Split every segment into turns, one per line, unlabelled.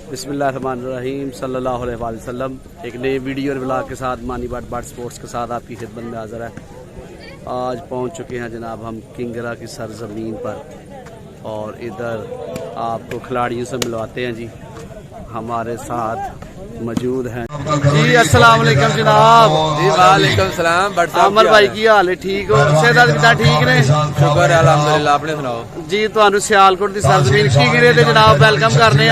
बिस्मिल्लाहिर्रहमानिर्रहीम सल्लल्लाहु अलैहि वसल्लम। एक नई वीडियो और ब्लॉग के साथ मानी बाट स्पोर्ट्स के साथ आपकी खिदमत में हाज़िर है। आज पहुंच चुके हैं जनाब हम किंगरा की सरजमीन पर और इधर आपको खिलाड़ियों से मिलवाते हैं जी। हमारे साथ मौजूद हैं जी। अस्सलाम वालेकुम जनाब।
जी वालेकुम सलाम।
अमर भाई की हाल है? ठीक हो? सेहत कितना ठीक ने?
शुक्र है अल्हम्दुलिल्लाह। अपने सुनाओ
जी। तुहानू सियालकोट की सरजमीन किंगरे ते जनाब वेलकम करने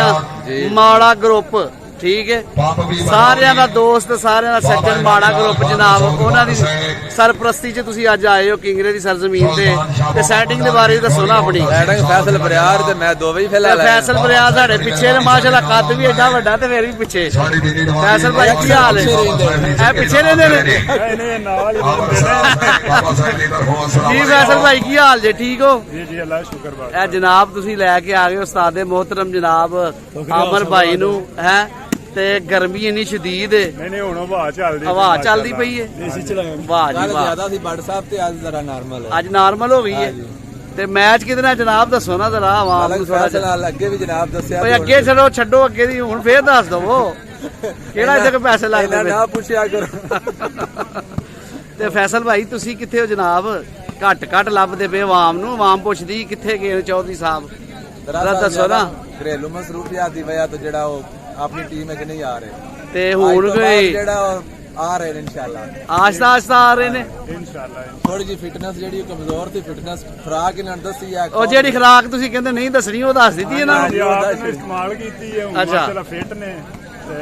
माड़ा ग्रुप, ठीक है, सारियां दा दोस्त, सारियां दा सज्जन माड़ा ग्रुप जनाब। उन्हां दी सरप्रस्ती च तुसीं अज आए हो किंगरे दी सरजमीन ते सैटिंग दे बारे दसो ना अपनी।
सैटिंग फैसल बरियार ते मैं दो वही फिलहाल
फैसल बरियार साडे पिछे ने माशाल्लाह, कद भी एडा वड्डा ते फिर भी पिछे। फैसल भाई की हाल है? ए पिछे रहंदे ने जी। फैसल भाई की हाल जे? ठीक हो?
जी जी अल्लाह शुक्र बात।
ए जनाब तुसीं लैके आ गए उस्ताद मोहतरम जनाब अमर भाई नू है ते गर्मी इन्नी शदीद है।
नहीं हुण हवा
चलदी पई है। वाह जी वाह।
ज्यादा सी बड़ साहब ते आज जरा नार्मल है।
आज नार्मल हो गई है ते मैच कितना जनाब दसो ना जरा आवाम नू थोड़ा जिहा।
अगे भी जनाब दस्सिया
ओए अगे छड्डो छड्डो अगे दी हुण फेर दस दवो केड़ा इत्थे पैसे लगदे ने
ना पुछया करो।
ते फैसल भाई तुसी किथे हो जनाब? घट लभदे पे आवाम नू। आवाम पुछदी किथे गए चौधरी साहब? जरा दसो ना।
घरेलू मसरूफियात दी वजह तो जेड़ा अपनी टीम है कि नहीं आ रहे
ते हुण कोई
जेड़ा आ रहे हैं इंशाल्लाह।
आस्ता आस्ता आ रहे ने
इंशाल्लाह।
थोड़ी जी फिटनेस जेड़ी कमजोर थी, फिटनेस खुराक इन्हां दसी है।
ओ जेड़ी खुराक तुसी कहंदे नहीं दसनी ओ दस दित्ती है ना।
आपने इस्तेमाल कीती है हुण
अच्छा।
माशाल्लाह फिट ने ते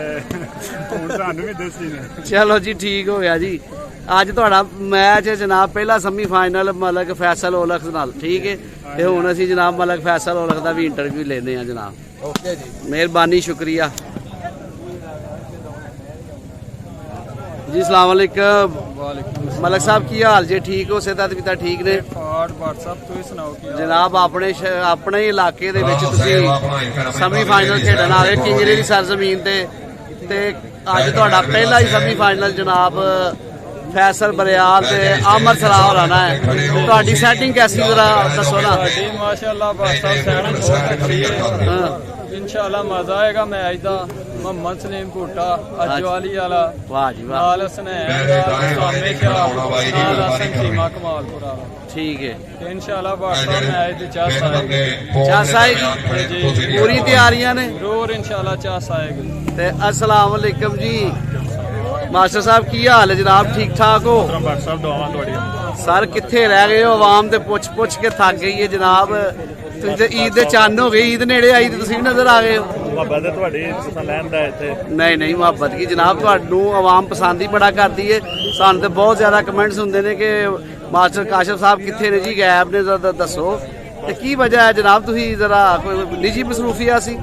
हुण सानू भी दसी ने।
चलो जी ठीक हो गया जी। अज तुहाड़ा मैच है जनाब पहला सेमीफाइनल मलक फैसल ओलख नाल, ठीक है। ते हुण असीं जनाब मलक फैसल ओलख दा भी इंटरव्यू लेने आ जनाब।
ओके जी,
मेहरबानी शुक्रिया जी। अस्सलाम वालेकुम मलक साहब की हाल जे? ठीक हो? सेहत पिता ठीक ने? जनाब अपने इलाके दे विच तुसीं सेमीफाइनल खेडन आ रहे किंगरे दी सरजमीन ते अज तुहाड़ा पहला ही सेमीफाइनल जनाब फैसल बरियार ते अमर सलाह होना है। तुहाडी सैटिंग कैसी जरा दसो ना।
माशाअल्लाह सैटिंग बहुत अच्छी है। इंशाअल्लाह मजा आएगा मैच दा। मोहम्मद सलीम भुट्टा अजवाली वाला,
वाह जी वाह,
नाल हसनैन सामे शाह, नाल हसन सीमा कमालपुर वाला,
ठीक है।
ते इंशाअल्लाह बाटा मैच दी चास आएगी।
चास आएगी, पूरी तैयारियां ने
जरूर इंशाअल्लाह चास आएगी।
ते अस्सलाम वालेकुम जी। मास्टर साहब की हाल है जनाब? ठीक ठाक हो? सर किथे रह गए हो? आवाम ते पुछ के थक गई है जनाब। ईद दे चन्न हो गए, ईद नेड़े आई ते तुसीं नजर आ गए हो। नहीं नहीं मुहब्बत की जनाब, तुहानू आवाम पसंद ही बड़ा करती है। सानू ते बहुत ज्यादा कमेंट्स हुंदे ने कि मास्टर काशिफ साहब किथे ने जी, गैब ने? दसो ते की वजह है जनाब? तुसीं जरा कोई निजी मसरूफिया सी?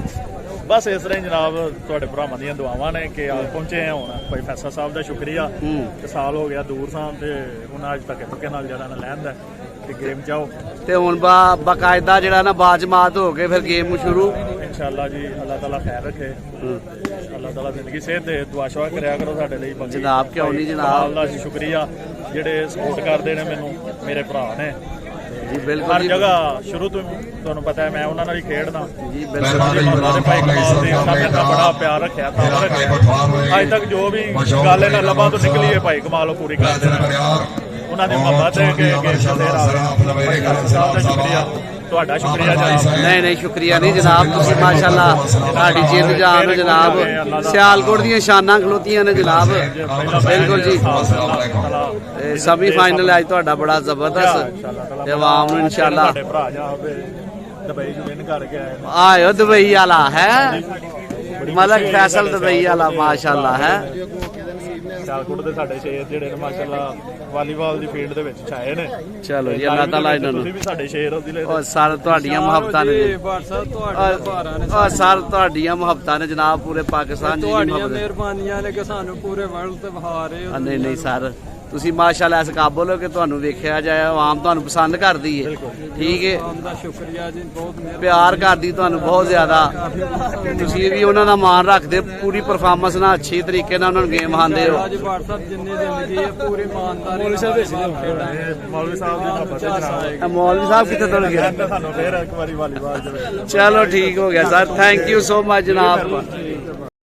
बस इस तरह जनाब तुहाडे भरावां दियां दुआवां ने कि आज पहुंचे हैं। हुण भाई फैसल साहब दा शुक्रिया। साल हो गया दूर सां ते हुण अज तक धक्के नाल जरा ना लैंदा ते गेम जाओ
ते हुण बाकायदा जेड़ा ना बाजमात हो के फिर गेम शुरू
इंशाअल्लाह जी। अल्लाह ताला खैर रखे, अल्लाह ताला जिंदगी सेहत दे। दुआ शुआ करया करो साडे लई
जनाब। क्यों नहीं जनाब,
अल्लाह जी शुक्रिया जेड़े सपोर्ट करदे ने मैनू, मेरे भरा ने
जी। बिल्कुल
हर जगह शुरू तो तुहानू पता है मैं उन्हां नाल ही खेडदा
जी।
भाई कमाल दे मेरे नाल बड़ा प्यार रखिया, अज तक जो भी गल इन्हां लबां तो निकली है भाई कमाल पूरी कर देना। उन्हां दी मोहब्बत है कि शुक्रिया, तुहाडा शुक्रिया जनाब।
नहीं शुक्रिया नहीं जनाब, तुसीं माशाअल्लाह साडी जिंद जान हो जनाब। सियालकोट दियां शानां खलोतियां ने जनाब। बिल्कुल जी। सेमीफाइनल अज तुहाडा बड़ा जबरदस्त ते आवाम नू इंशाअल्लाह आयो दुबई वाला है मलक फैसल दुबई वाला माशाअल्लाह है।
सियालकोट दे साडे शेर जेड़े ने माशाअल्लाह वालीबाल दी फील्ड दे विच छाए ने।
चलो जी अल्लाह ताला इन्हां नू
तुसीं भी साडे शेर हो दिले
और सर तुहाडियां मुहब्बतां ने और सर तुहाडियां मुहब्बतां ने जनाब पूरे पाकिस्तान जी।
तुहाडियां मेहरबानियां ने कि सानू पूरे वर्ल्ड ते वहा रहे हो।
नहीं सर ਤੁਸੀਂ ਮਾਸ਼ਾਅੱਲਾ ਇਸ ਕਾਬਲ ਹੋ ਕਿ ਤੁਹਾਨੂੰ ਵੇਖਿਆ ਜਾਏ, ਆਵਾਮ ਤੁਹਾਨੂੰ ਪਸੰਦ ਕਰਦੀ ਹੈ। ਠੀਕ ਹੈ,
ਆਮ ਦਾ ਸ਼ੁਕਰੀਆ ਜੀ, ਬਹੁਤ ਮਿਹਰਬਾਨੀ।
ਪਿਆਰ ਕਰਦੀ ਤੁਹਾਨੂੰ ਬਹੁਤ ਜ਼ਿਆਦਾ। ਤੁਸੀਂ ਵੀ ਉਹਨਾਂ ਦਾ ਮਾਣ ਰੱਖਦੇ ਹੋ, ਪੂਰੀ ਪਰਫਾਰਮੈਂਸ ਨਾਲ ਅੱਛੀ ਤਰੀਕੇ ਨਾਲ ਉਹਨਾਂ ਨੂੰ ਗੇਮ ਆਉਂਦੇ ਹੋ।
ਅੱਜ WhatsApp ਜਿੰਨੀ ਜ਼ਿੰਦਗੀ ਹੈ ਪੂਰੀ ਇਮਾਨਦਾਰੀ
ਮੌਲਵੀ ਸਾਹਿਬ ਮੌਲਵੀ ਸਾਹਿਬ ਦੀ ਮੁਹੱਬਤ ਦੇ ਜਨਾਬ
ਮੌਲਵੀ ਸਾਹਿਬ ਕਿੱਥੇ ਤੁਰ ਗਏ?
ਸਾਨੂੰ ਫੇਰ ਇੱਕ ਵਾਰੀ ਵਾਲੀਬਾਲ ਦੇ ਵਿੱਚ
ਚਲੋ ਠੀਕ ਹੋ ਗਿਆ sir, thank you so much ਜਨਾਬ।